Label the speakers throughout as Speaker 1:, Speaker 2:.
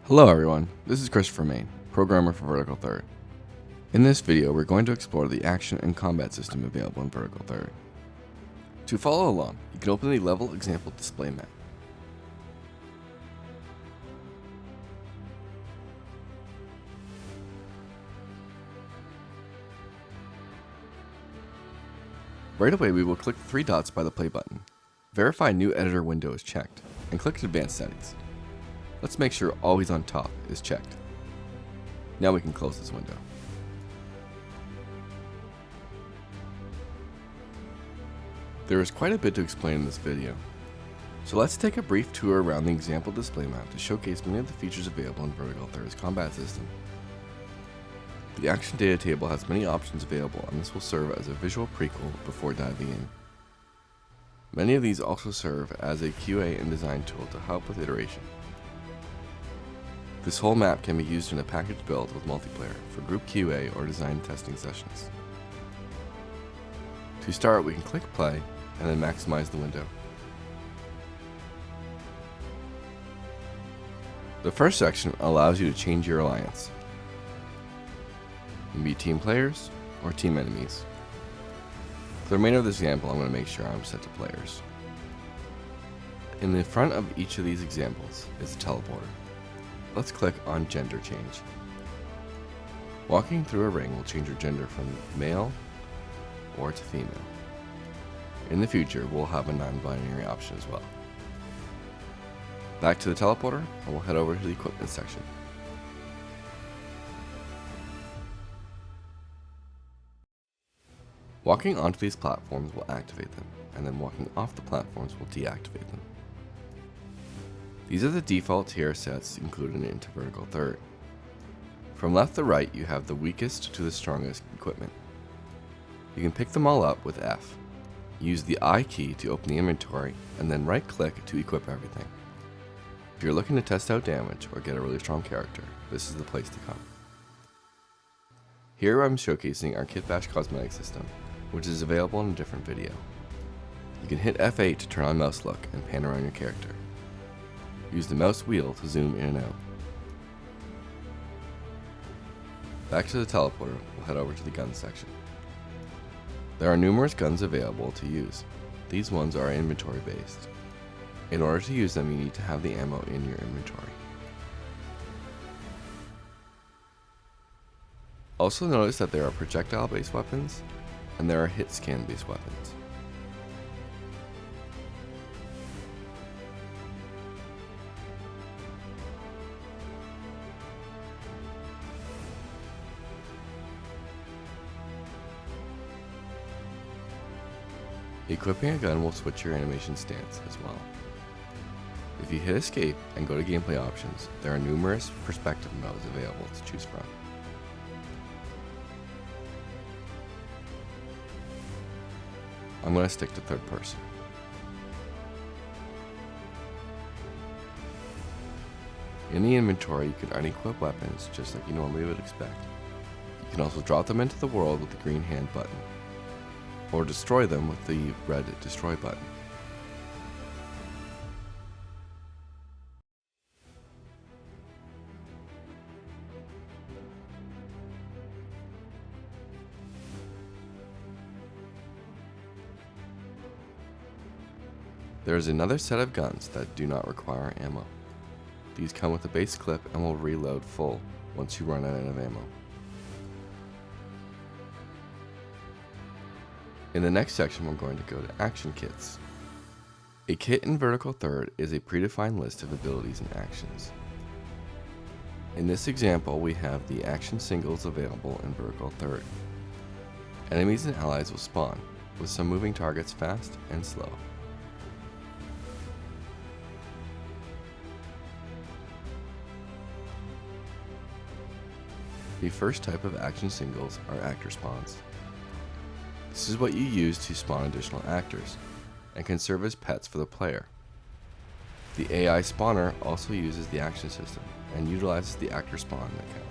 Speaker 1: Hello everyone, this is Christopher Main, programmer for VerticalThird. In this video, we're going to explore the action and combat system available in VerticalThird. To follow along, you can open the level example display map. Right away, we will click the three dots by the play button. Verify new editor window is checked, and click Advanced Settings. Let's make sure Always on Top is checked. Now we can close this window. There is quite a bit to explain in this video, so let's take a brief tour around the example display map to showcase many of the features available in VerticalThird's combat system. The action data table has many options available, and this will serve as a visual prequel before diving in. Many of these also serve as a QA and design tool to help with iteration. This whole map can be used in a package build with multiplayer for group QA or design testing sessions. To start, we can click play and then maximize the window. The first section allows you to change your alliance. You can be team players or team enemies. For the remainder of this example, I'm going to make sure I'm set to players. In the front of each of these examples is a teleporter. Let's click on Gender Change. Walking through a ring will change your gender from male or to female. In the future, we'll have a non-binary option as well. Back to the teleporter, and we'll head over to the equipment section. Walking onto these platforms will activate them, and then walking off the platforms will deactivate them. These are the default tier sets included into VerticalThird. From left to right, you have the weakest to the strongest equipment. You can pick them all up with F. Use the I key to open the inventory, and then right click to equip everything. If you're looking to test out damage or get a really strong character, this is the place to come. Here I'm showcasing our KitBash Cosmetic system, which is available in a different video. You can hit F8 to turn on mouse look and pan around your character. Use the mouse wheel to zoom in and out. Back to the teleporter, we'll head over to the guns section. There are numerous guns available to use. These ones are inventory based. In order to use them, you need to have the ammo in your inventory. Also notice that there are projectile based weapons and there are hit scan based weapons. Equipping a gun will switch your animation stance as well. If you hit escape and go to gameplay options, there are numerous perspective modes available to choose from. I'm going to stick to third person. In the inventory, you can unequip weapons just like you normally would expect. You can also drop them into the world with the green hand button, or destroy them with the red destroy button. There is another set of guns that do not require ammo. These come with a base clip and will reload full once you run out of ammo. In the next section, we're going to go to Action Kits. A kit in VerticalThird is a predefined list of abilities and actions. In this example, we have the action singles available in VerticalThird. Enemies and allies will spawn, with some moving targets fast and slow. The first type of action singles are actor spawns. This is what you use to spawn additional actors, and can serve as pets for the player. The AI spawner also uses the action system, and utilizes the actor spawn account.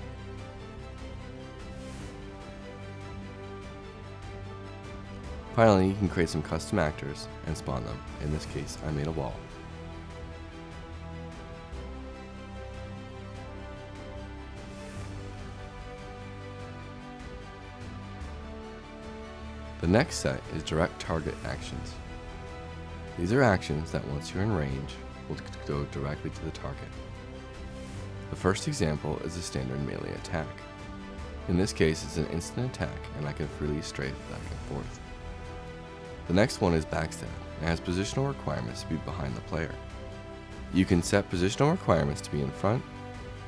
Speaker 1: Finally, you can create some custom actors and spawn them. In this case, I made a wall. The next set is direct target actions. These are actions that once you're in range, will go directly to the target. The first example is a standard melee attack. In this case, it's an instant attack and I can freely strafe back and forth. The next one is backstab and has positional requirements to be behind the player. You can set positional requirements to be in front,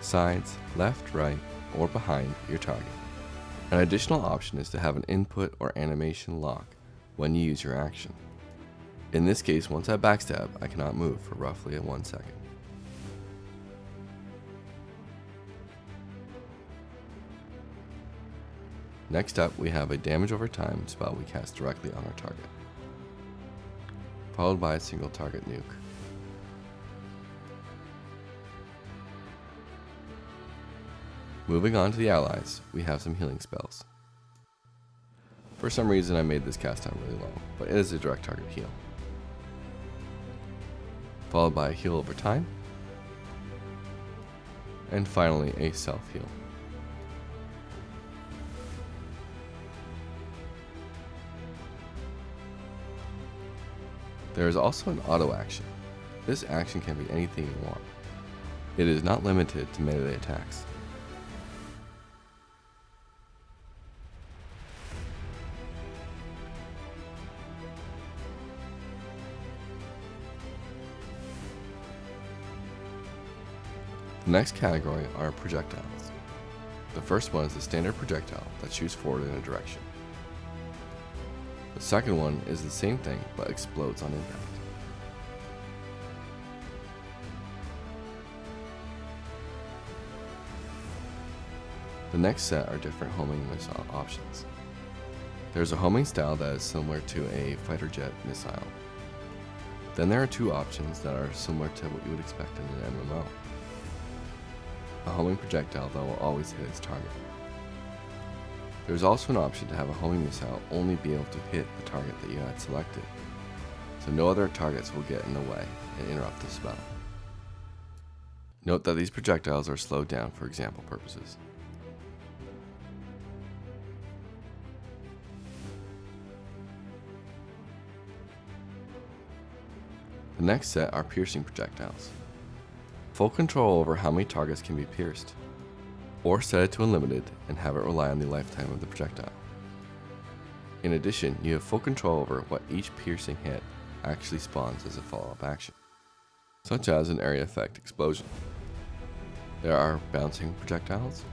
Speaker 1: sides, left, right, or behind your target. An additional option is to have an input or animation lock when you use your action. In this case, once I backstab, I cannot move for roughly 1 second. Next up, we have a damage over time spell we cast directly on our target, followed by a single target nuke. Moving on to the allies, we have some healing spells. For some reason I made this cast time really low, but it is a direct target heal. Followed by a heal over time, and finally a self heal. There is also an auto action. This action can be anything you want. It is not limited to melee attacks. The next category are projectiles. The first one is the standard projectile that shoots forward in a direction. The second one is the same thing but explodes on impact. The next set are different homing missile options. There's a homing style that is similar to a fighter jet missile. Then there are two options that are similar to what you would expect in an MMO. A homing projectile that will always hit its target. There's also an option to have a homing missile only be able to hit the target that you had selected, so no other targets will get in the way and interrupt the spell. Note that these projectiles are slowed down for example purposes. The next set are piercing projectiles. Full control over how many targets can be pierced, or set it to unlimited and have it rely on the lifetime of the projectile. In addition, you have full control over what each piercing hit actually spawns as a follow-up action, such as an area effect explosion. There are bouncing projectiles.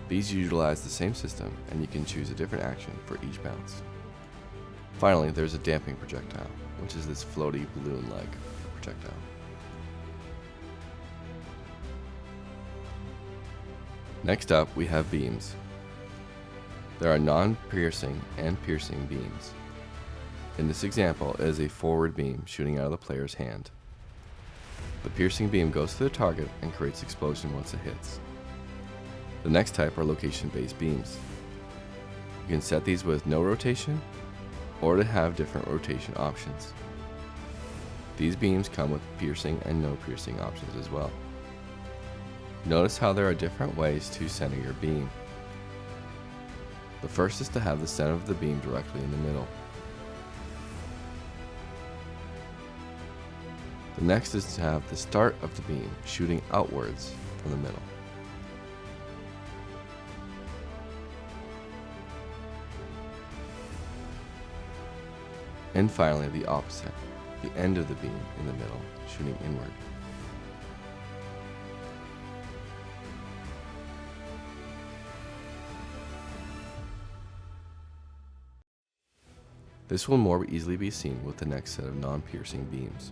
Speaker 1: These utilize the same system and you can choose a different action for each bounce. Finally, there's a damping projectile, which is this floaty balloon-like projectile. Next up, we have beams. There are non-piercing and piercing beams. In this example, it is a forward beam shooting out of the player's hand. The piercing beam goes to the target and creates explosion once it hits. The next type are location-based beams. You can set these with no rotation, or to have different rotation options. These beams come with piercing and no piercing options as well. Notice how there are different ways to center your beam. The first is to have the center of the beam directly in the middle. The next is to have the start of the beam shooting outwards from the middle. And finally, the opposite, the end of the beam in the middle shooting inward. This will more easily be seen with the next set of non-piercing beams.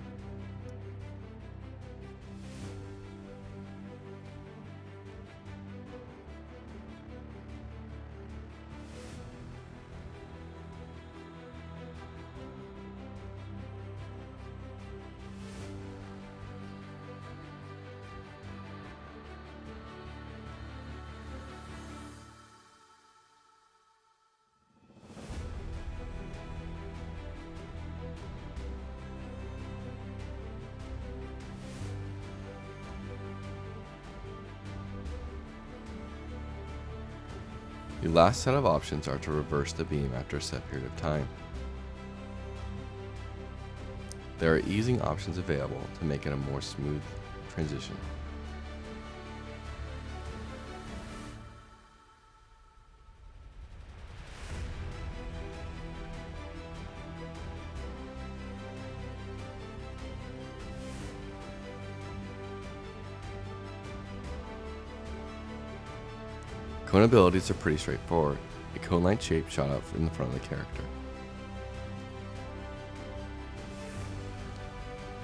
Speaker 1: The last set of options are to reverse the beam after a set period of time. There are easing options available to make it a more smooth transition. Cone abilities are pretty straightforward. A cone-like shape shot out in the front of the character.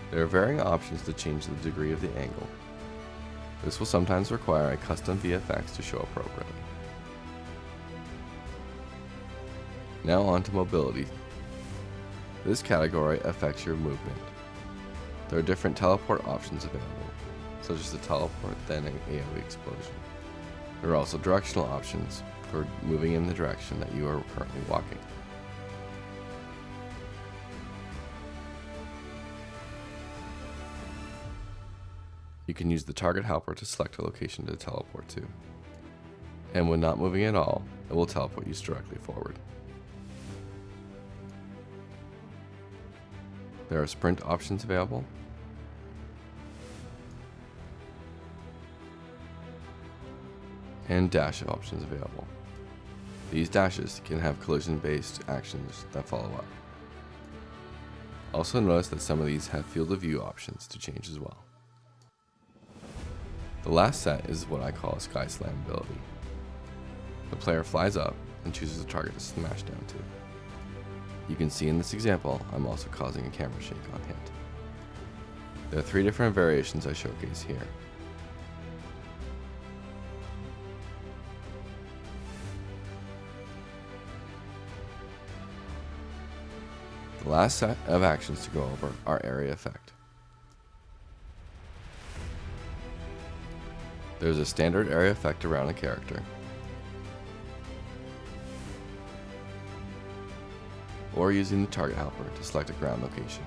Speaker 1: There are varying options to change the degree of the angle. This will sometimes require a custom VFX to show appropriately. Now on to mobility. This category affects your movement. There are different teleport options available, such as the teleport, then an AoE explosion. There are also directional options for moving in the direction that you are currently walking. You can use the target helper to select a location to teleport to. And when not moving at all, it will teleport you directly forward. There are sprint options available, and dash options available. These dashes can have collision-based actions that follow up. Also notice that some of these have field of view options to change as well. The last set is what I call a sky slam ability. The player flies up and chooses a target to smash down to. You can see in this example, I'm also causing a camera shake on hit. There are 3 different variations I showcase here. The last set of actions to go over are area effect. There's a standard area effect around a character, or using the target helper to select a ground location.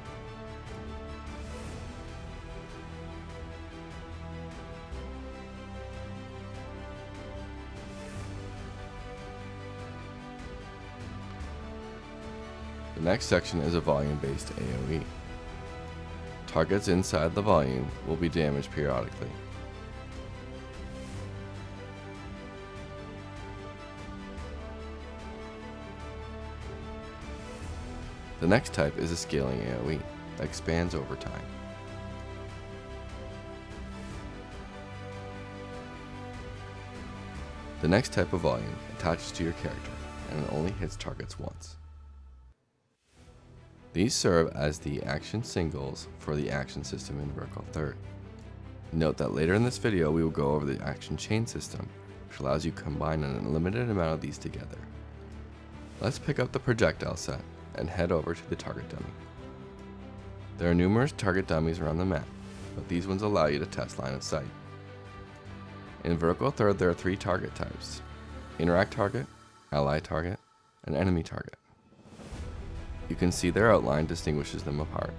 Speaker 1: The next section is a volume-based AoE. Targets inside the volume will be damaged periodically. The next type is a scaling AoE that expands over time. The next type of volume attaches to your character and it only hits targets once. These serve as the action singles for the action system in VerticalThird. Note that later in this video we will go over the action chain system, which allows you to combine an unlimited amount of these together. Let's pick up the projectile set and head over to the target dummy. There are numerous target dummies around the map, but these ones allow you to test line of sight. In VerticalThird there are 3 target types: interact target, ally target, and enemy target. You can see their outline distinguishes them apart.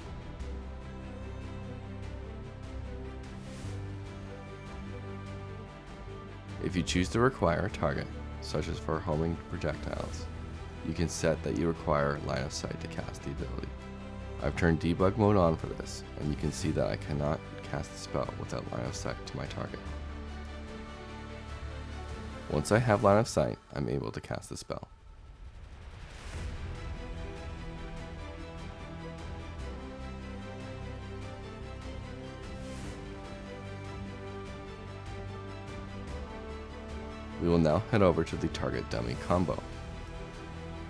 Speaker 1: If you choose to require a target, such as for homing projectiles, you can set that you require line of sight to cast the ability. I've turned debug mode on for this, and you can see that I cannot cast the spell without line of sight to my target. Once I have line of sight, I'm able to cast the spell. We will now head over to the target dummy combo.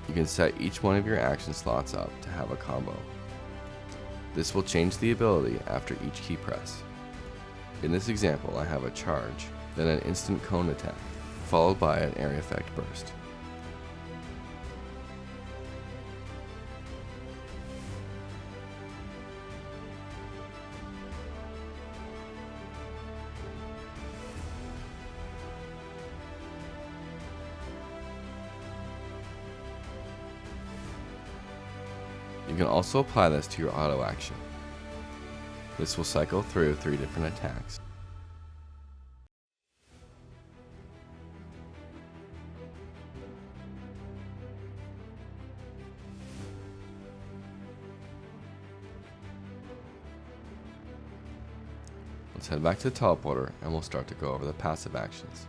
Speaker 1: You can set each one of your action slots up to have a combo. This will change the ability after each key press. In this example, I have a charge, then an instant cone attack, followed by an area effect burst. You can also apply this to your auto action. This will cycle through 3 different attacks. Let's head back to the teleporter and we'll start to go over the passive actions.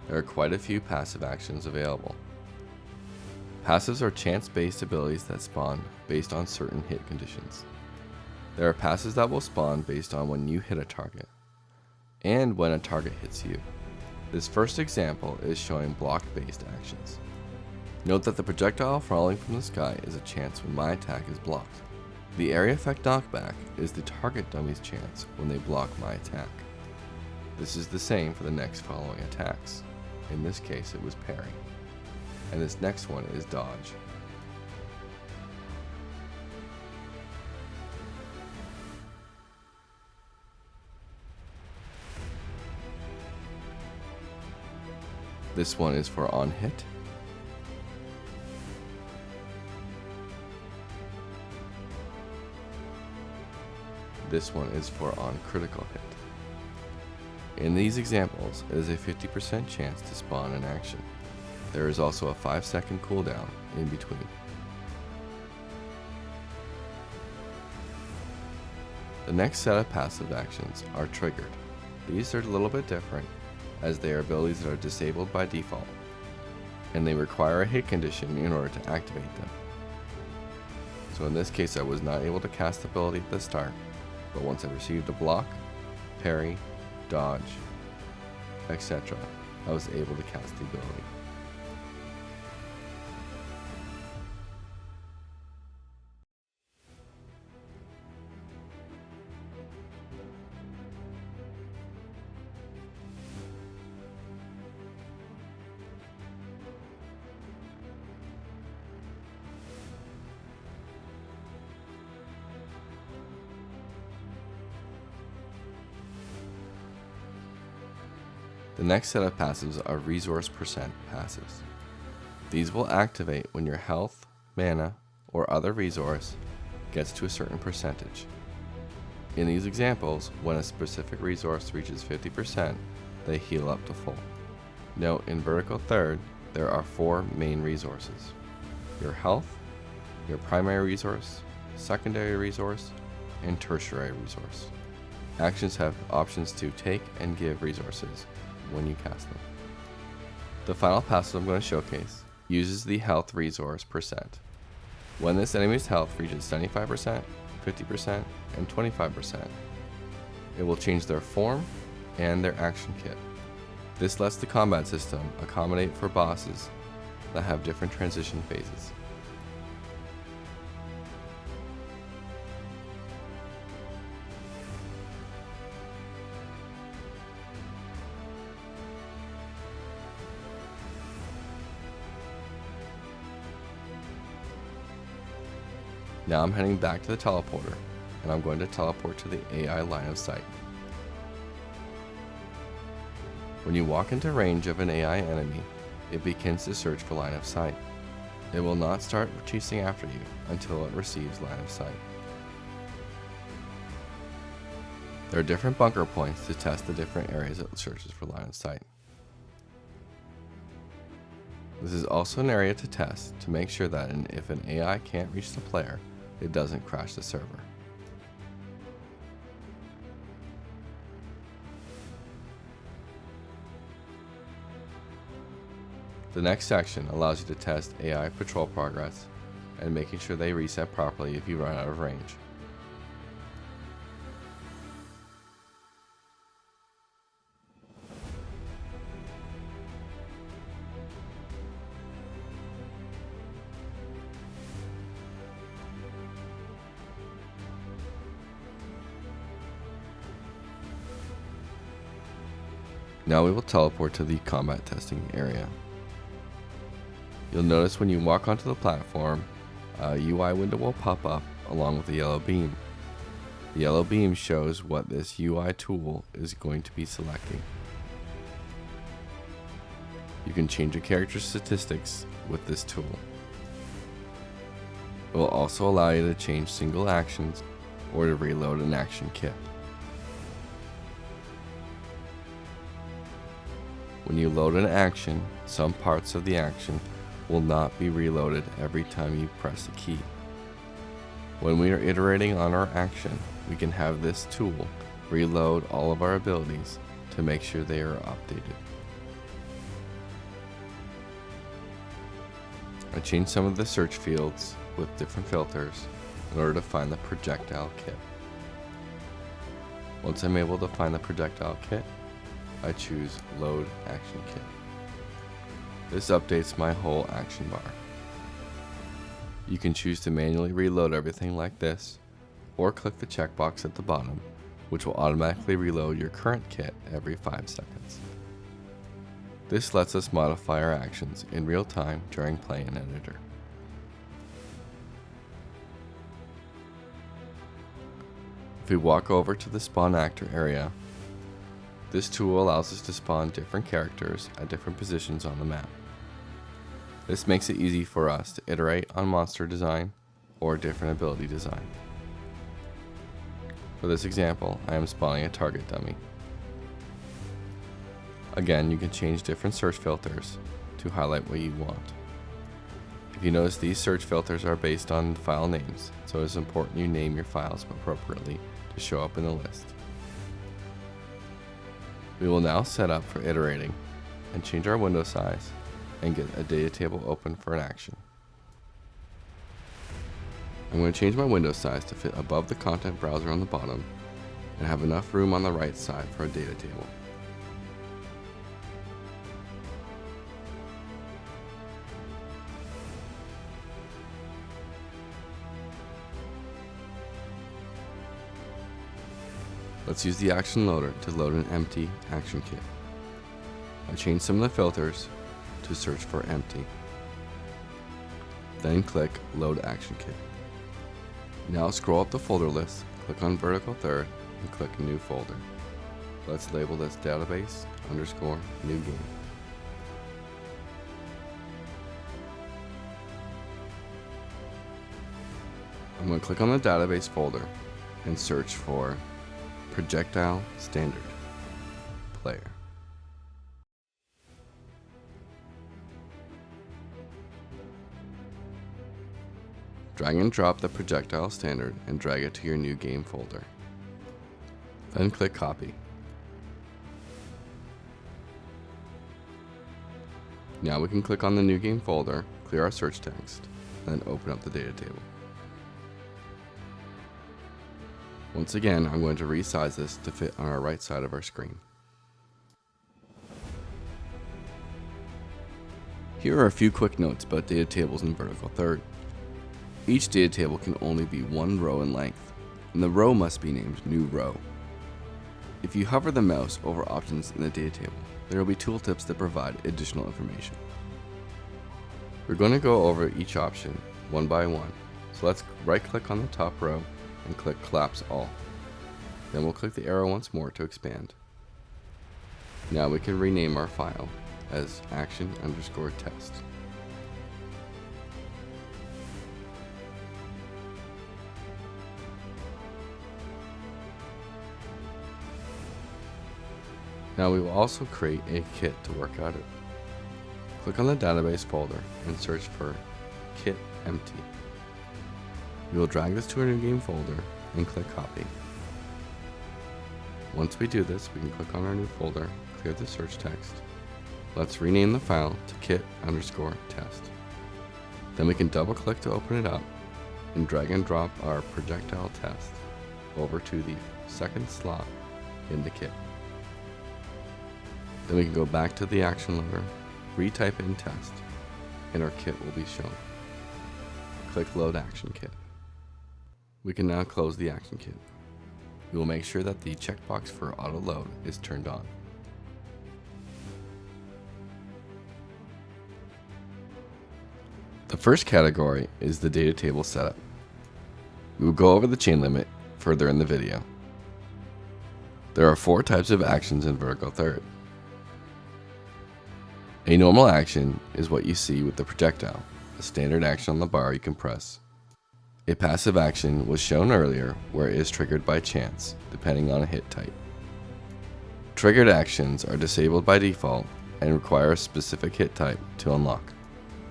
Speaker 1: There are quite a few passive actions available. Passives are chance-based abilities that spawn based on certain hit conditions. There are passives that will spawn based on when you hit a target, and when a target hits you. This first example is showing block-based actions. Note that the projectile falling from the sky is a chance when my attack is blocked. The area effect knockback is the target dummy's chance when they block my attack. This is the same for the next following attacks. In this case it was parry. And this next one is dodge. This one is for on hit. This one is for on critical hit. In these examples, it is a 50% chance to spawn an action. There is also a 5-second cooldown in between. The next set of passive actions are triggered. These are a little bit different, as they are abilities that are disabled by default, and they require a hit condition in order to activate them. So in this case I was not able to cast the ability at the start, but once I received a block, parry, dodge, etc., I was able to cast the ability. The next set of passives are resource percent passives. These will activate when your health, mana, or other resource gets to a certain percentage. In these examples, when a specific resource reaches 50%, they heal up to full. Note, in VerticalThird, there are 4 main resources: your health, your primary resource, secondary resource, and tertiary resource. Actions have options to take and give resources when you cast them. The final passive I'm going to showcase uses the health resource percent. When this enemy's health reaches 75%, 50%, and 25%, it will change their form and their action kit. This lets the combat system accommodate for bosses that have different transition phases. Now I'm heading back to the teleporter, and I'm going to teleport to the AI line of sight. When you walk into range of an AI enemy, it begins to search for line of sight. It will not start chasing after you until it receives line of sight. There are different bunker points to test the different areas it searches for line of sight. This is also an area to test to make sure that if an AI can't reach the player, it doesn't crash the server. The next section allows you to test AI patrol progress and making sure they reset properly if you run out of range. Now we will teleport to the combat testing area. You'll notice when you walk onto the platform, a UI window will pop up along with the yellow beam. The yellow beam shows what this UI tool is going to be selecting. You can change your character statistics with this tool. It will also allow you to change single actions or to reload an action kit. When you load an action, some parts of the action will not be reloaded every time you press a key. When we are iterating on our action, we can have this tool reload all of our abilities to make sure they are updated. I changed some of the search fields with different filters in order to find the projectile kit. Once I'm able to find the projectile kit, I choose Load Action Kit. This updates my whole action bar. You can choose to manually reload everything like this, or click the checkbox at the bottom, which will automatically reload your current kit every 5 seconds. This lets us modify our actions in real time during play in Editor. If we walk over to the Spawn Actor area, this tool allows us to spawn different characters at different positions on the map. This makes it easy for us to iterate on monster design or different ability design. For this example, I am spawning a target dummy. Again, you can change different search filters to highlight what you want. If you notice, these search filters are based on file names, so it's important you name your files appropriately to show up in the list. We will now set up for iterating and change our window size and get a data table open for an action. I'm going to change my window size to fit above the content browser on the bottom and have enough room on the right side for a data table. Let's use the action loader to load an empty action kit. I changed some of the filters to search for empty. Then click Load Action Kit. Now scroll up the folder list, click on VerticalThird, and click New Folder. Let's label this database _ new game. I'm going to click on the database folder and search for Projectile Standard Player. Drag and drop the projectile standard and drag it to your new game folder. Then click Copy. Now we can click on the new game folder, clear our search text, and then open up the data table. Once again, I'm going to resize this to fit on our right side of our screen. Here are a few quick notes about data tables in VerticalThird. Each data table can only be one row in length, and the row must be named New Row. If you hover the mouse over options in the data table, there will be tooltips that provide additional information. We're going to go over each option one by one, so let's right-click on the top row and click Collapse All. Then we'll click the arrow once more to expand. Now we can rename our file as action_test. Now we will also create a kit to work out it. Click on the database folder and search for kit empty. We will drag this to our new game folder and click Copy. Once we do this, we can click on our new folder, clear the search text. Let's rename the file to kit_test. Then we can double click to open it up and drag and drop our projectile test over to the second slot in the kit. Then we can go back to the action loader, retype in test, and our kit will be shown. Click Load Action Kit. We can now close the action kit. We will make sure that the checkbox for auto load is turned on. The first category is the data table setup. We will go over the chain limit further in the video. There are 4 types of actions in VerticalThird. A normal action is what you see with the projectile, a standard action on the bar you can press. A passive action was shown earlier where it is triggered by chance, depending on a hit type. Triggered actions are disabled by default and require a specific hit type to unlock.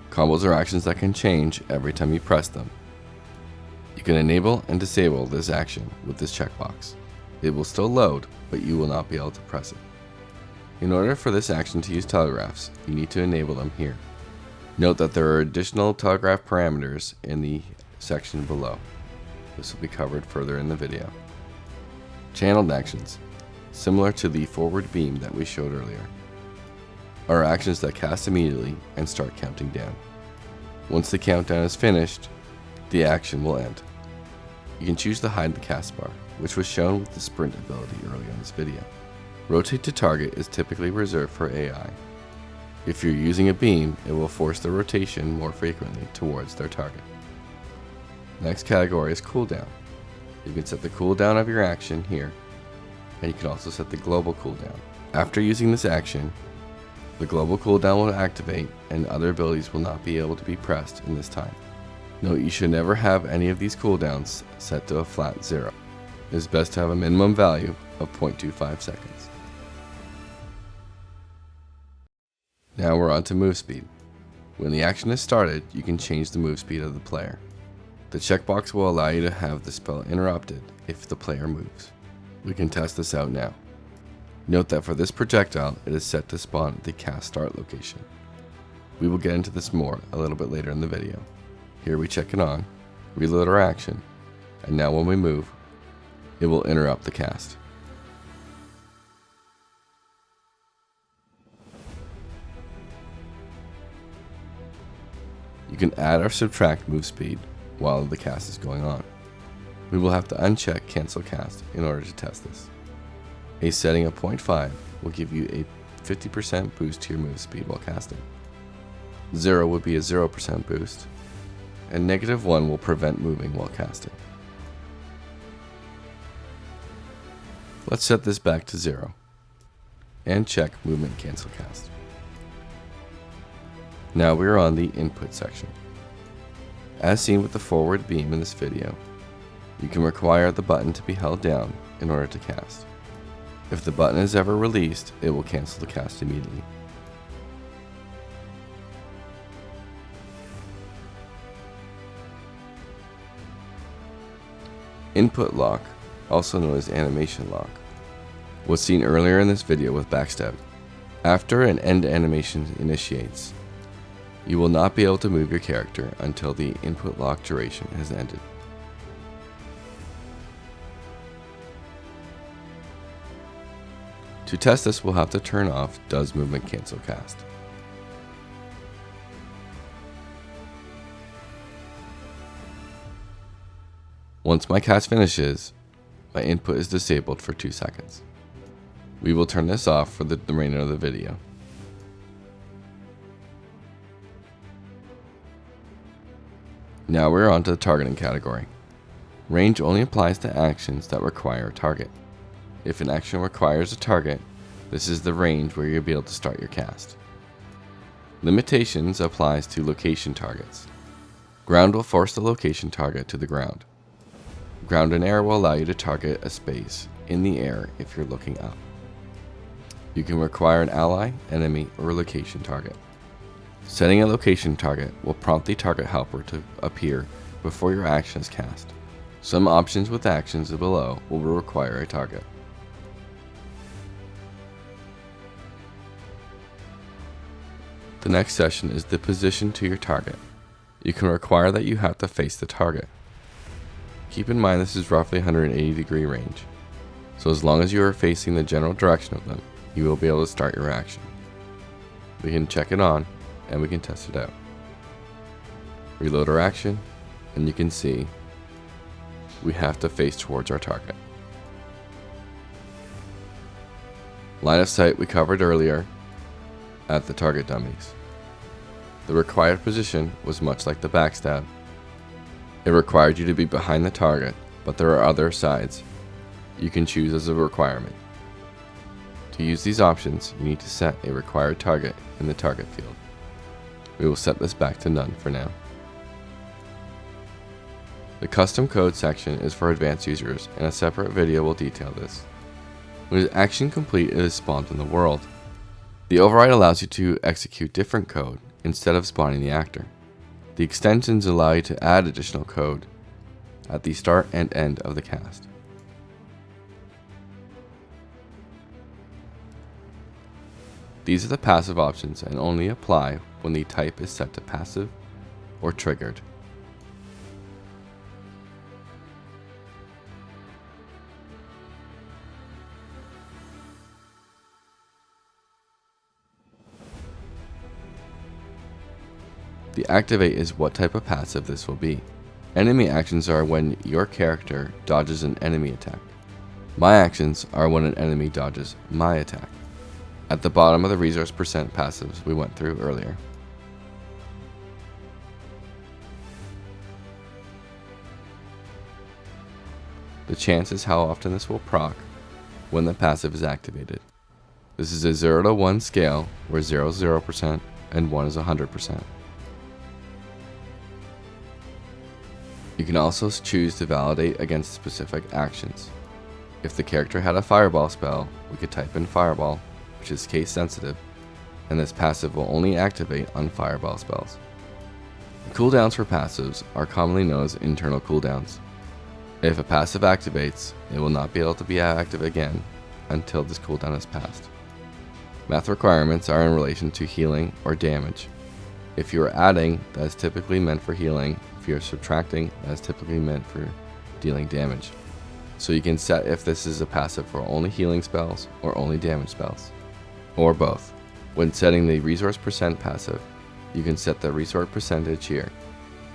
Speaker 1: Combos are actions that can change every time you press them. You can enable and disable this action with this checkbox. It will still load, but you will not be able to press it. In order for this action to use telegraphs, you need to enable them here. Note that there are additional telegraph parameters in the section below. This will be covered further in the video. Channeled actions, similar to the forward beam that we showed earlier, are actions that cast immediately and start counting down. Once the countdown is finished, the action will end. You can choose to hide the cast bar, which was shown with the sprint ability earlier in this video. Rotate to target is typically reserved for AI. If you're using a beam, it will force the rotation more frequently towards their target. Next category is cooldown. You can set the cooldown of your action here, and you can also set the global cooldown. After using this action, the global cooldown will activate and other abilities will not be able to be pressed in this time. Note you should never have any of these cooldowns set to a flat 0. It is best to have a minimum value of 0.25 seconds. Now we're on to move speed. When the action is started, you can change the move speed of the player. The checkbox will allow you to have the spell interrupted if the player moves. We can test this out now. Note that for this projectile, it is set to spawn at the cast start location. We will get into this more a little bit later in the video. Here we check it on, reload our action, and now when we move, it will interrupt the cast. You can add or subtract move speed while the cast is going on. We will have to uncheck cancel cast in order to test this. A setting of 0.5 will give you a 50% boost to your move speed while casting. 0 would be a 0% boost, and -1 will prevent moving while casting. Let's set this back to 0 and check movement cancel cast. Now we are on the input section. As seen with the forward beam in this video, you can require the button to be held down in order to cast. If the button is ever released, it will cancel the cast immediately. Input lock, also known as animation lock, was seen earlier in this video with backstab. After an end animation initiates, you will not be able to move your character until the input lock duration has ended. To test this, we'll have to turn off Does Movement Cancel Cast. Once my cast finishes, my input is disabled for 2 seconds. We will turn this off for the remainder of the video. Now we're on to the targeting category. Range only applies to actions that require a target. If an action requires a target, this is the range where you'll be able to start your cast. Limitations applies to location targets. Ground will force the location target to the ground. Ground and air will allow you to target a space in the air if you're looking up. You can require an ally, enemy, or location target. Setting a location target will prompt the target helper to appear before your action is cast. Some options with actions below will require a target. The next section is the position to your target. You can require that you have to face the target. Keep in mind this is roughly 180 degree range, so as long as you are facing the general direction of them, you will be able to start your action. We can check it on and we can test it out. Reload our action and you can see we have to face towards our target. Line of sight we covered earlier at the target dummies. The required position was much like the backstab. It required you to be behind the target, but there are other sides you can choose as a requirement. To use these options, you need to set a required target in the target field. We will set this back to none for now. The custom code section is for advanced users, and a separate video will detail this. When action complete, it is spawned in the world. The override allows you to execute different code instead of spawning the actor. The extensions allow you to add additional code at the start and end of the cast. These are the passive options and only apply when the type is set to passive or triggered. The activate is what type of passive this will be. Enemy actions are when your character dodges an enemy attack. My actions are when an enemy dodges my attack. At the bottom of the resource percent passives we went through earlier. The chance is how often this will proc when the passive is activated. This is a 0 to 1 scale where 0 is 0% and 1 is 100%. You can also choose to validate against specific actions. If the character had a fireball spell, we could type in fireball, which is case sensitive, and this passive will only activate on fireball spells. The cooldowns for passives are commonly known as internal cooldowns. If a passive activates, it will not be able to be active again until this cooldown is passed. Math requirements are in relation to healing or damage. If you are adding, that is typically meant for healing. If you are subtracting, that is typically meant for dealing damage. So you can set if this is a passive for only healing spells or only damage spells, or both. When setting the resource percent passive, you can set the resource percentage here.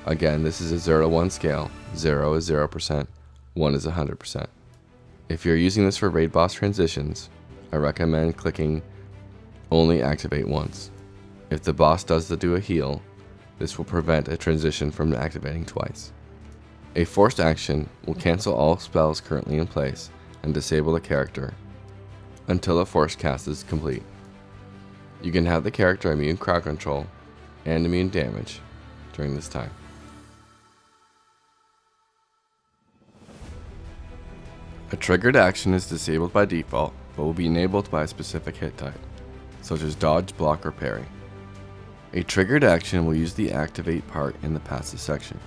Speaker 1: Again, this is a 0 to 1 scale. 0 is 0%, 1 is 100%. If you're using this for raid boss transitions, I recommend clicking only activate once. If the boss does do a heal, this will prevent a transition from activating twice. A forced action will cancel all spells currently in place and disable the character until the forced cast is complete. You can have the character immune crowd control and immune damage during this time. A triggered action is disabled by default but will be enabled by a specific hit type, such as dodge, block, or parry. A triggered action will use the activate part in the passive section.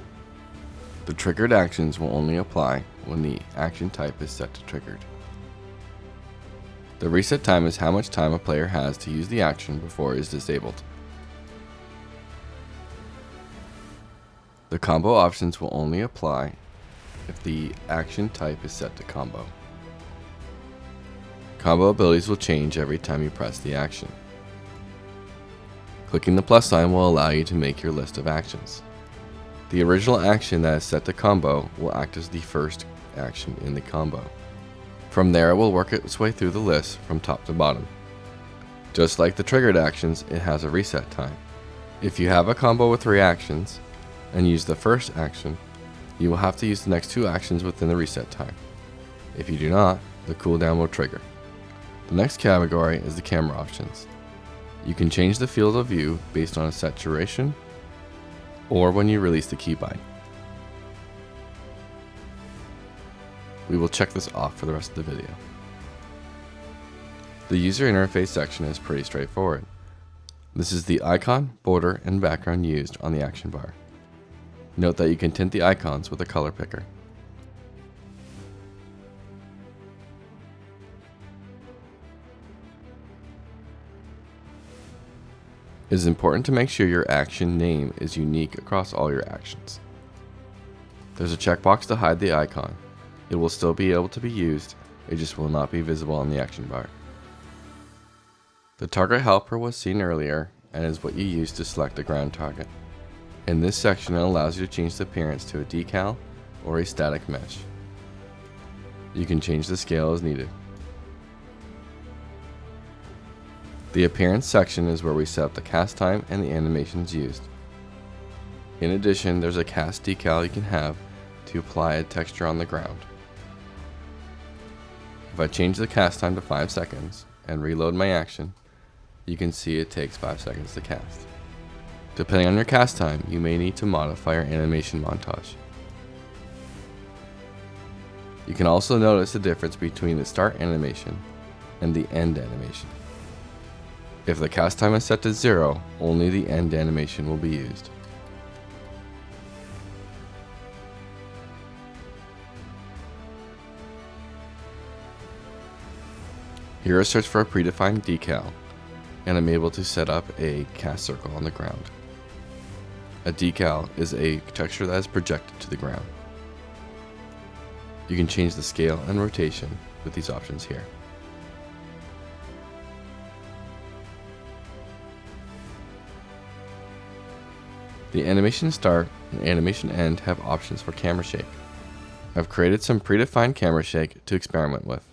Speaker 1: The triggered actions will only apply when the action type is set to triggered. The reset time is how much time a player has to use the action before it is disabled. The combo options will only apply if the action type is set to combo. Combo abilities will change every time you press the action. Clicking the plus sign will allow you to make your list of actions. The original action that is set to combo will act as the first action in the combo. From there, it will work its way through the list from top to bottom. Just like the triggered actions, it has a reset time. If you have a combo with 3 actions and use the first action, you will have to use the next 2 actions within the reset time. If you do not, the cooldown will trigger. The next category is the camera options. You can change the field of view based on a saturation or when you release the keybind. We will check this off for the rest of the video. The user interface section is pretty straightforward. This is the icon, border, and background used on the action bar. Note that you can tint the icons with a color picker. It is important to make sure your action name is unique across all your actions. There's a checkbox to hide the icon. It will still be able to be used, it just will not be visible on the action bar. The target helper was seen earlier and is what you use to select a ground target. In this section, it allows you to change the appearance to a decal or a static mesh. You can change the scale as needed. The appearance section is where we set up the cast time and the animations used. In addition, there's a cast decal you can have to apply a texture on the ground. If I change the cast time to 5 seconds and reload my action, you can see it takes 5 seconds to cast. Depending on your cast time, you may need to modify your animation montage. You can also notice the difference between the start animation and the end animation. If the cast time is set to 0, only the end animation will be used. Here is search for a predefined decal, and I'm able to set up a cast circle on the ground. A decal is a texture that is projected to the ground. You can change the scale and rotation with these options here. The animation start and animation end have options for camera shake. I've created some predefined camera shake to experiment with.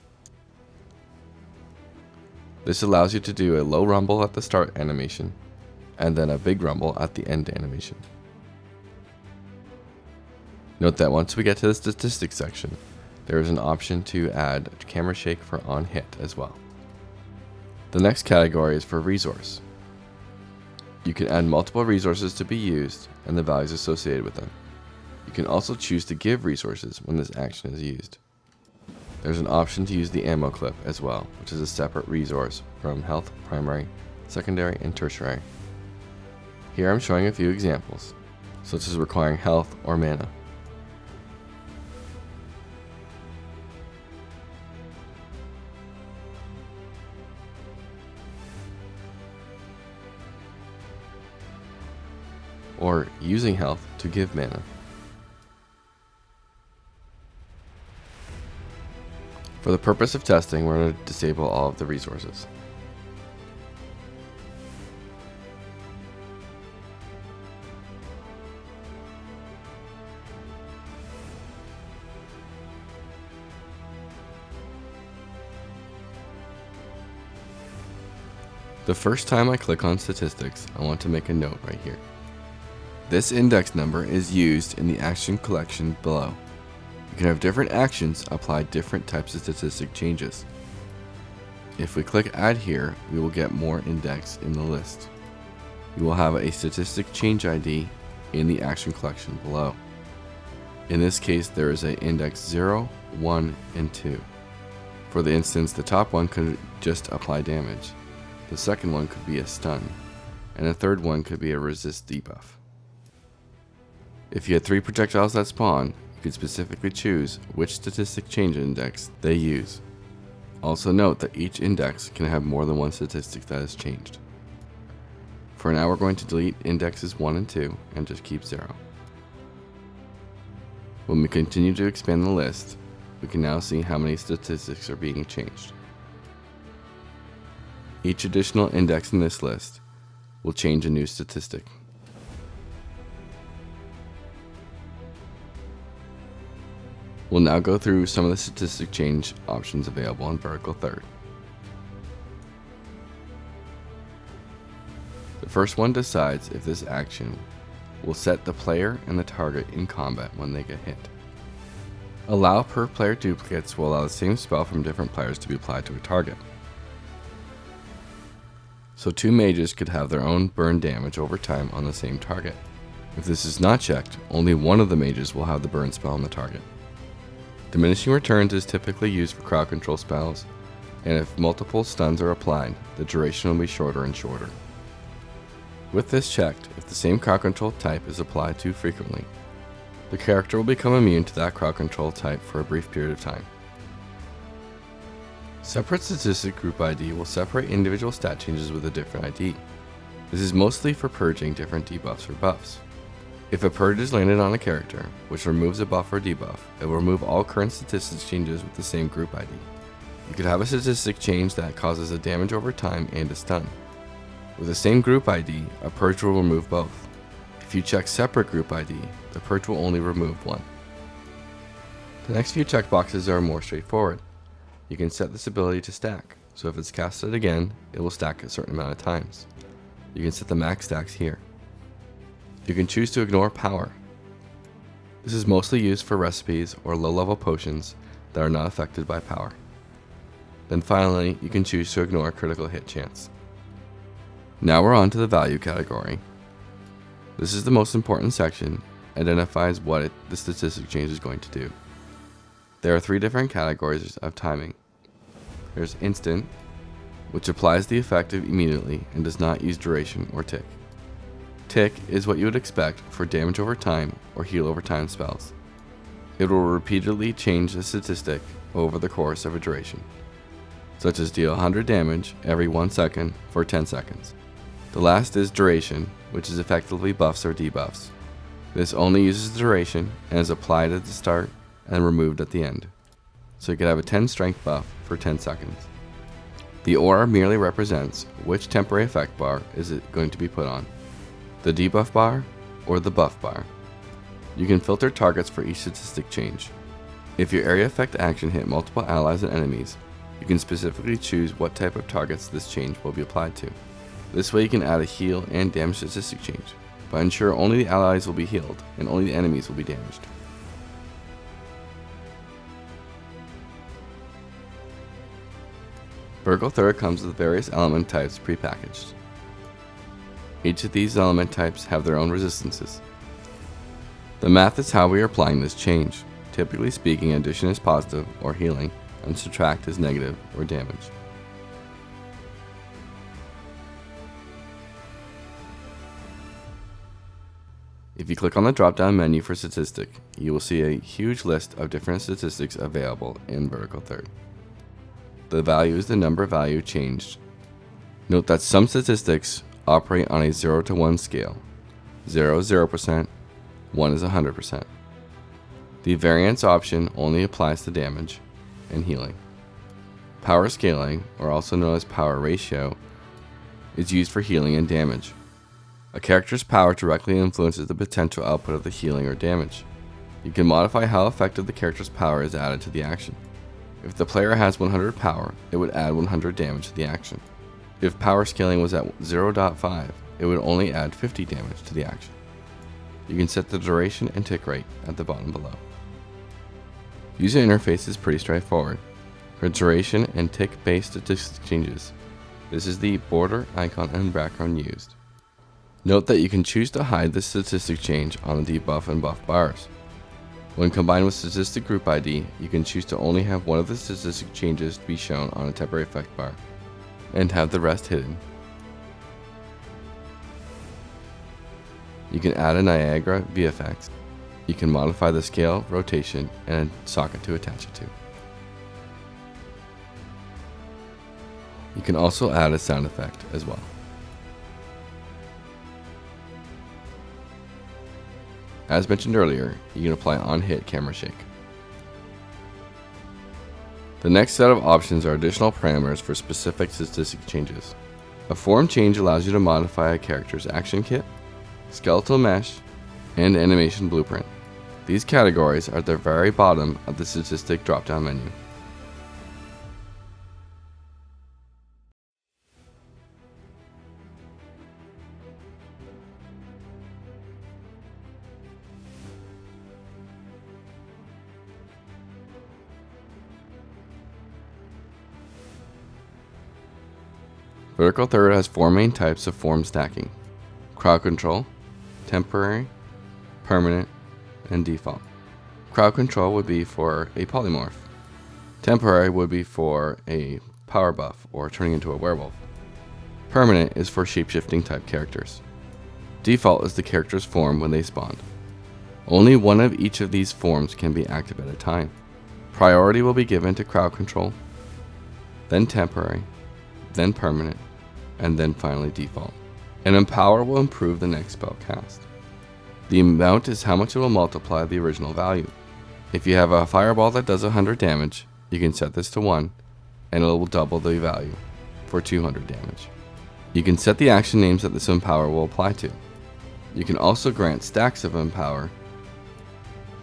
Speaker 1: This allows you to do a low rumble at the start animation, and then a big rumble at the end animation. Note that once we get to the statistics section, there is an option to add camera shake for on hit as well. The next category is for resource. You can add multiple resources to be used and the values associated with them. You can also choose to give resources when this action is used. There's an option to use the ammo clip as well, which is a separate resource from health, primary, secondary, and tertiary. Here I'm showing a few examples, such as requiring health or mana. Or using health to give mana. For the purpose of testing, we're going to disable all of the resources. The first time I click on statistics, I want to make a note right here. This index number is used in the action collection below. You can have different actions apply different types of statistic changes. If we click add here, we will get more index in the list. You will have a statistic change ID in the action collection below. In this case, there is an index 0, 1, and 2. For the instance, the top one could just apply damage. The second one could be a stun, and the third one could be a resist debuff. If you had 3 projectiles that spawn, you could specifically choose which statistic change index they use. Also note that each index can have more than one statistic that is changed. For now, we're going to delete indexes 1 and 2 and just keep 0. When we continue to expand the list, we can now see how many statistics are being changed. Each additional index in this list will change a new statistic. We'll now go through some of the statistic change options available on VerticalThird. The first one decides if this action will set the player and the target in combat when they get hit. Allow per player duplicates will allow the same spell from different players to be applied to a target. So 2 mages could have their own burn damage over time on the same target. If this is not checked, only one of the mages will have the burn spell on the target. Diminishing returns is typically used for crowd control spells, and if multiple stuns are applied, the duration will be shorter and shorter. With this checked, if the same crowd control type is applied too frequently, the character will become immune to that crowd control type for a brief period of time. Separate statistic group ID will separate individual stat changes with a different ID. This is mostly for purging different debuffs or buffs. If a purge is landed on a character, which removes a buff or debuff, it will remove all current statistics changes with the same group ID. You could have a statistic change that causes a damage over time and a stun. With the same group ID, a purge will remove both. If you check separate group ID, the purge will only remove one. The next few checkboxes are more straightforward. You can set this ability to stack, so if it's casted again, it will stack a certain amount of times. You can set the max stacks here. You can choose to ignore power. This is mostly used for recipes or low-level potions that are not affected by power. Then finally, you can choose to ignore critical hit chance. Now we're on to the value category. This is the most important section, identifies what the statistic change is going to do. There are 3 different categories of timing. There's instant, which applies the effect immediately and does not use duration or tick. Tick is what you would expect for damage over time or heal over time spells. It will repeatedly change the statistic over the course of a duration. such as deal 100 damage every 1 second for 10 seconds. The last is duration, which is effectively buffs or debuffs. This only uses the duration and is applied at the start and removed at the end. So you could have a 10 strength buff for 10 seconds. The aura merely represents which temporary effect bar is it going to be put on, the debuff bar or the buff bar. You can filter targets for each statistic change. If your area effect action hit multiple allies and enemies, you can specifically choose what type of targets this change will be applied to. This way you can add a heal and damage statistic change, but ensure only the allies will be healed and only the enemies will be damaged. VerticalThird comes with various element types prepackaged. Each of these element types have their own resistances. The math is how we are applying this change. Typically speaking, addition is positive or healing, and subtract is negative or damage. If you click on the drop-down menu for statistic, you will see a huge list of different statistics available in VerticalThird. The value is the number value changed. Note that some statistics operate on a 0 to 1 scale. 0 is 0%, 1 is 100%. The variance option only applies to damage and healing. Power scaling, or also known as power ratio, is used for healing and damage. A character's power directly influences the potential output of the healing or damage. You can modify how effective the character's power is added to the action. If the player has 100 power, it would add 100 damage to the action. If power scaling was at 0.5, it would only add 50 damage to the action. You can set the duration and tick rate at the bottom below. User interface is pretty straightforward. For duration and tick-based statistic changes, this is the border, icon, and background used. Note that you can choose to hide the statistic change on the debuff and buff bars. When combined with statistic group ID, you can choose to only have one of the statistic changes to be shown on a temporary effect bar, and have the rest hidden. You can add a Niagara VFX. You can modify the scale, rotation, and a socket to attach it to. You can also add a sound effect as well. As mentioned earlier, you can apply on-hit camera shake. The next set of options are additional parameters for specific statistic changes. A form change allows you to modify a character's action kit, skeletal mesh, and animation blueprint. These categories are at the very bottom of the statistic drop-down menu. VerticalThird has 4 main types of form stacking: crowd control, temporary, permanent, and default. Crowd control would be for a polymorph. Temporary would be for a power buff or turning into a werewolf. Permanent is for shapeshifting type characters. Default is the character's form when they spawn. Only one of each of these forms can be active at a time. Priority will be given to crowd control, then temporary, then permanent, and then finally default. And empower will improve the next spell cast. The amount is how much it will multiply the original value. If you have a fireball that does 100 damage, you can set this to 1, and it will double the value for 200 damage. You can set the action names that this empower will apply to. You can also grant stacks of empower,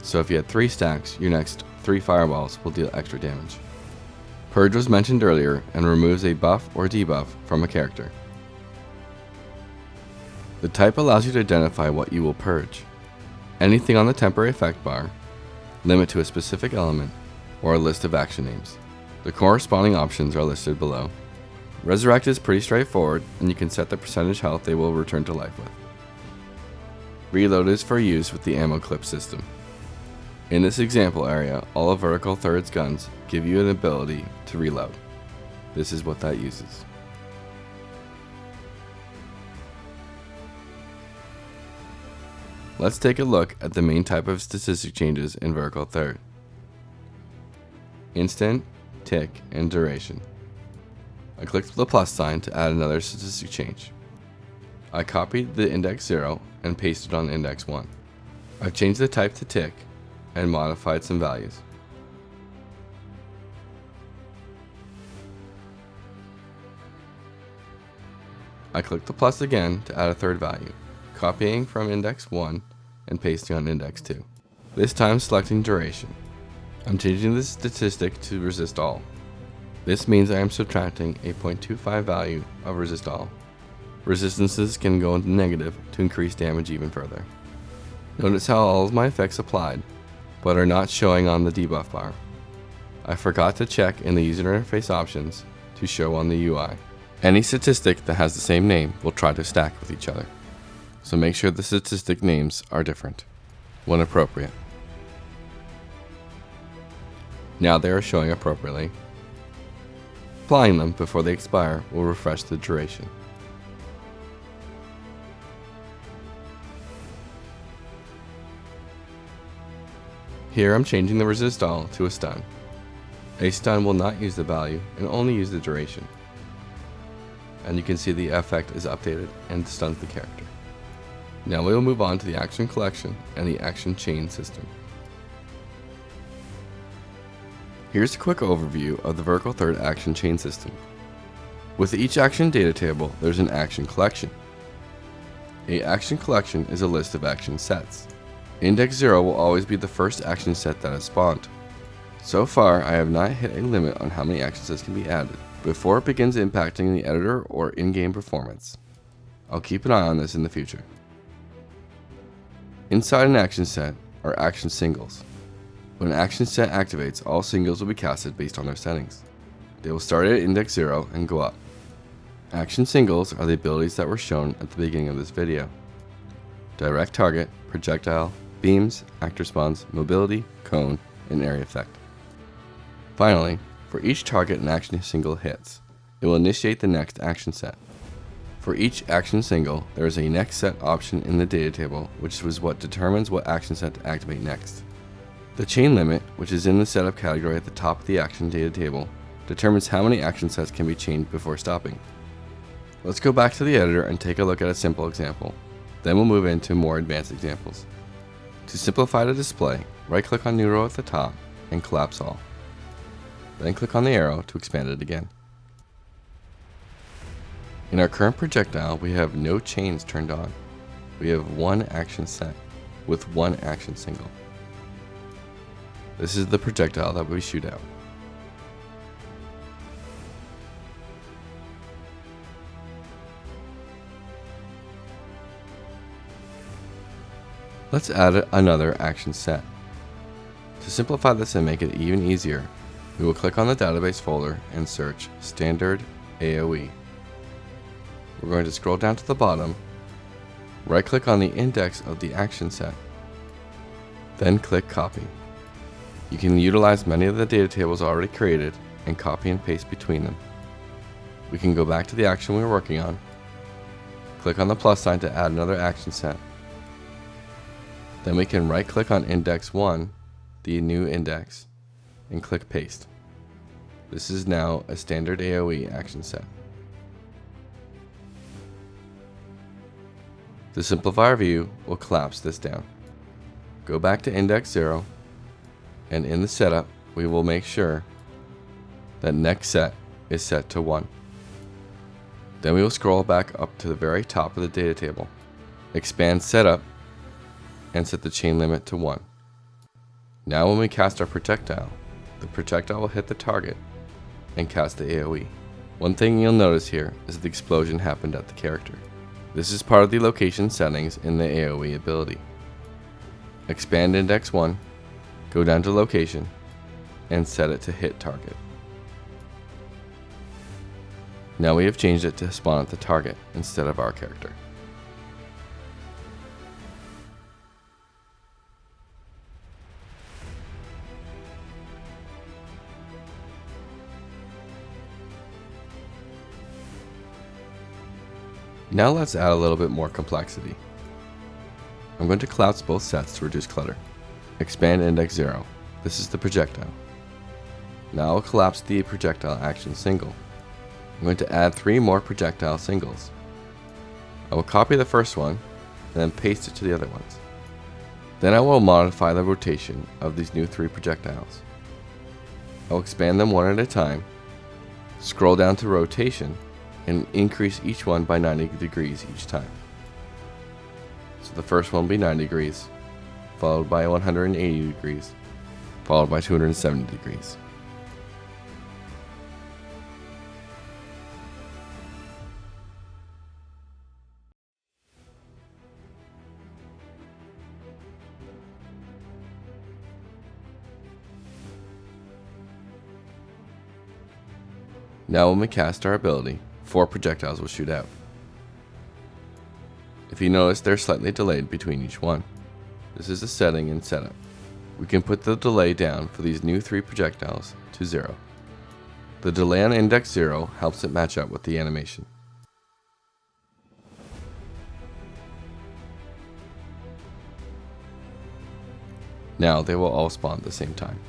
Speaker 1: so if you had 3 stacks, your next 3 fireballs will deal extra damage. Purge was mentioned earlier and removes a buff or debuff from a character. The type allows you to identify what you will purge. Anything on the temporary effect bar, limit to a specific element, or a list of action names. The corresponding options are listed below. Resurrect is pretty straightforward, and you can set the percentage health they will return to life with. Reload is for use with the ammo clip system. In this example area, all of VerticalThird's guns give you an ability to reload. This is what that uses. Let's take a look at the main type of statistic changes in VerticalThird: instant, tick, and duration. I clicked the plus sign to add another statistic change. I copied the index 0 and pasted on index 1. I've changed the type to tick and modified some values. I click the plus again to add a third value, copying from index 1 and pasting on index 2. This time selecting duration. I'm changing the statistic to resist all. This means I am subtracting a 0.25 value of resist all. Resistances can go into negative to increase damage even further. Notice how all of my effects applied, but are not showing on the debuff bar. I forgot to check in the user interface options to show on the UI. Any statistic that has the same name will try to stack with each other, so make sure the statistic names are different, when appropriate. Now they are showing appropriately. Applying them before they expire will refresh the duration. Here I'm changing the resist all to a stun. A stun will not use the value and only use the duration. And you can see the effect is updated and stuns the character. Now we will move on to the action collection and the action chain system. Here's a quick overview of the VerticalThird action chain system. With each action data table, there's an action collection. A action collection is a list of action sets. Index 0 will always be the first action set that is spawned. So far, I have not hit a limit on how many action sets can be added before it begins impacting the editor or in-game performance. I'll keep an eye on this in the future. Inside an action set are action singles. When an action set activates, all singles will be casted based on their settings. They will start at index 0 and go up. Action singles are the abilities that were shown at the beginning of this video. Direct target, projectile, beams, actor spawns, mobility, cone, and area effect. Finally, for each target an action single hits, it will initiate the next action set. For each action single, there is a next set option in the data table, which is what determines what action set to activate next. The chain limit, which is in the setup category at the top of the action data table, determines how many action sets can be chained before stopping. Let's go back to the editor and take a look at a simple example. Then we'll move into more advanced examples. To simplify the display, right-click on New Row at the top and collapse all. Then click on the arrow to expand it again. In our current projectile, we have no chains turned on. We have one action set with one action single. This is the projectile that we shoot out. Let's add another action set. To simplify this and make it even easier, we will click on the database folder and search standard AoE. We're going to scroll down to the bottom, right click on the index of the action set, then click copy. You can utilize many of the data tables already created and copy and paste between them. We can go back to the action we were working on, click on the plus sign to add another action set. Then we can right click on index 1, the new index, and click paste. This is now a standard AoE action set. To simplify our view, we'll collapse this down. Go back to index 0, and in the setup, we will make sure that next set is set to 1. Then we will scroll back up to the very top of the data table, expand setup, and set the chain limit to 1. Now when we cast our projectile, the projectile will hit the target and cast the AoE. One thing you'll notice here is that the explosion happened at the character. This is part of the location settings in the AoE ability. Expand index 1, go down to location, and set it to hit target. Now we have changed it to spawn at the target instead of our character. Now let's add a little bit more complexity. I'm going to collapse both sets to reduce clutter. Expand index 0. This is the projectile. Now I'll collapse the projectile action single. I'm going to add 3 more projectile singles. I will copy the first one and then paste it to the other ones. Then I will modify the rotation of these new 3 projectiles. I will expand them one at a time, scroll down to rotation, and increase each one by 90 degrees each time. So the first one will be 90 degrees, followed by 180 degrees, followed by 270 degrees. Now when we cast our ability, 4 projectiles will shoot out. If you notice, they're slightly delayed between each one. This is a setting in setup. We can put the delay down for these new 3 projectiles to 0. The delay on index 0 helps it match up with the animation. Now they will all spawn at the same time.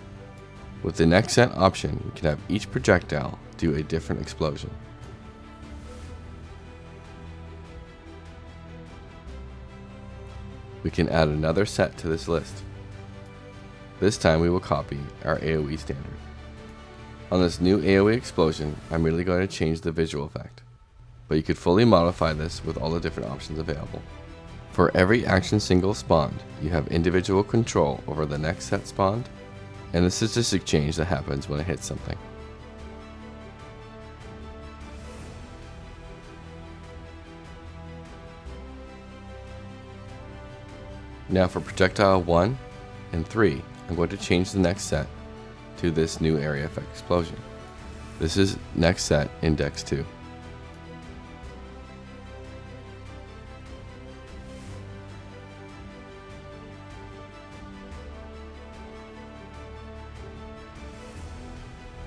Speaker 1: With the next set option, we can have each projectile do a different explosion. We can add another set to this list. This time we will copy our AoE standard. On this new AoE explosion, I'm merely going to change the visual effect, but you could fully modify this with all the different options available. For every action single spawned, you have individual control over the next set spawned, and the statistic change that happens when it hits something. Now for projectile 1 and 3, I'm going to change the next set to this new area effect explosion. This is next set index 2.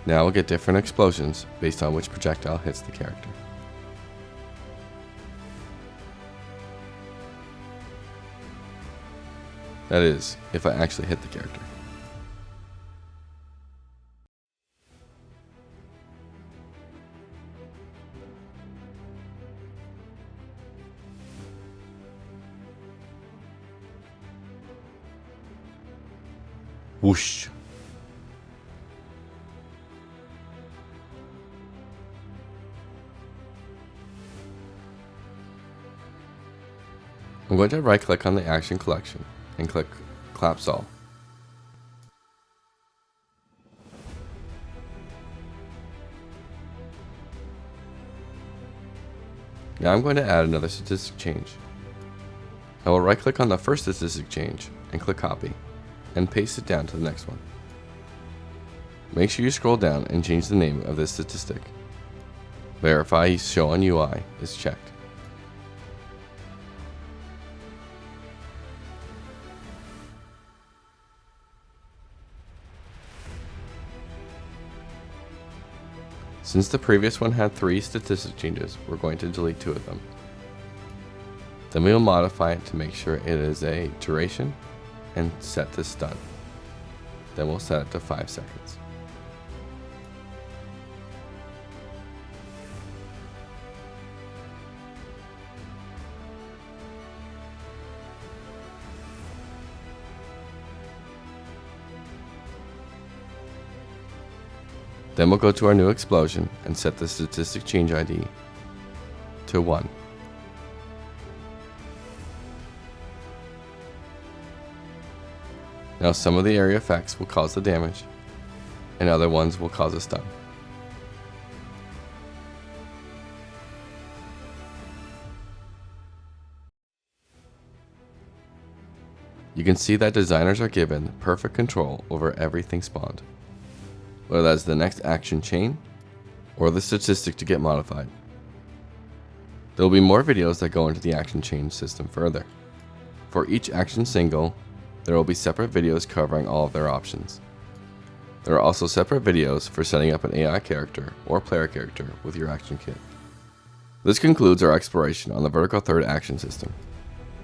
Speaker 1: Now we'll get different explosions based on which projectile hits the character. That is, if I actually hit the character. Whoosh. I'm going to right click on the action collection and click Collapse All. Now I'm going to add another statistic change. I will right click on the first statistic change and click Copy and paste it down to the next one. Make sure you scroll down and change the name of this statistic. Verify Show on UI is checked. Since the previous one had 3 statistic changes, we're going to delete 2 of them. Then we will modify it to make sure it is a duration and set to stun. Then we'll set it to 5 seconds. Then we'll go to our new explosion and set the statistic change ID to 1. Now some of the area effects will cause the damage, and other ones will cause a stun. You can see that designers are given perfect control over everything spawned, whether that's the next action chain or the statistic to get modified. There will be more videos that go into the action chain system further. For each action single, there will be separate videos covering all of their options. There are also separate videos for setting up an AI character or player character with your action kit. This concludes our exploration on the VerticalThird action system.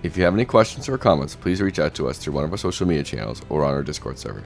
Speaker 1: If you have any questions or comments, please reach out to us through one of our social media channels or on our Discord server.